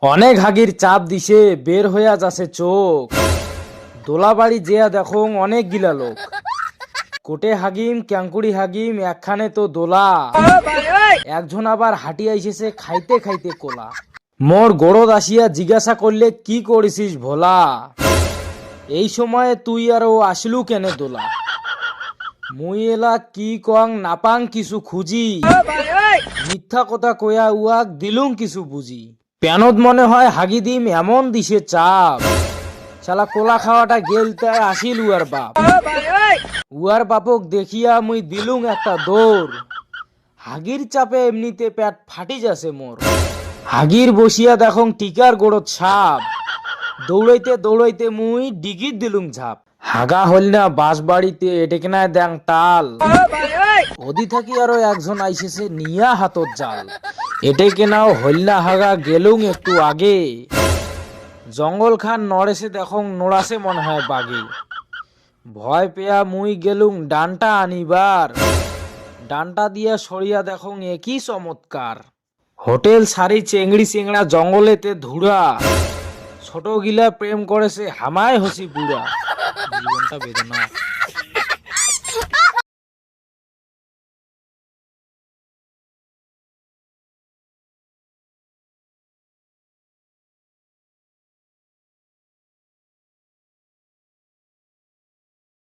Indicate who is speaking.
Speaker 1: অনেক হাগির চাপ দিছে, বের হইয়া যাচ্ছে চোখ। দোলাবাড়ি যেয়া দেখং অনেক গিলা লোক। কোটে হাগিম ক্যাঙ্কুড়ি হাগিম একখানে তো দোলা। একজন আবার হাঁটি আইসেছে খাইতে খাইতে কোলা। মোর গড়দ আসিয়া জিজ্ঞাসা করলে কি করেছিস ভোলা, এই সময়ে তুই আর ও আসলু কেনে দোলা। মুই এলা কি কং নাপাং কিছু খুঁজি, মিথ্যা কথা কয়া উয়াক দিলুম কিছু বুঝি। প্যানত মনে হয় হাগি দিম এমন দিছে চাপ, শালা কোলা খাওয়াটা গেলতে আসিল উয়ার বাপ। উয়ার বাপক দেখিয়া মুই দিলুম একটা দৌড়, হাগির চাপে এমনিতে পেট ফাটি যাচ্ছে মোর। হাগির বসিয়া দেখং টিকার গোড়ত সাপ, দৌড়াইতে দৌড়াইতে মুই ডিগির দিলুম ঝাপ। হাগা হল না বাঁশবাড়িতে এটেকেনায় দ্যাং টাল, ওদি থাকি আরো একজন আইসেছে নিয়া হাতত জাল। এটে কেনাও হইল না হাগা গেলুং একটু আগে, জঙ্গল খান নড়েছে দেখং নোড়াছে মনে হয় বাগে। ভয় পেয়া মুই গেলুং ডানটা আনিবার, ডানটা দিয়া সরিয়া দেখং একই চমৎকার। হোটেল সারি চেংড়ি চেংড়া জঙ্গলেতে ধুরা, ছোট গিলা প্রেম করেছে হামায় হসি বুড়া। জীবনটা বেদনা।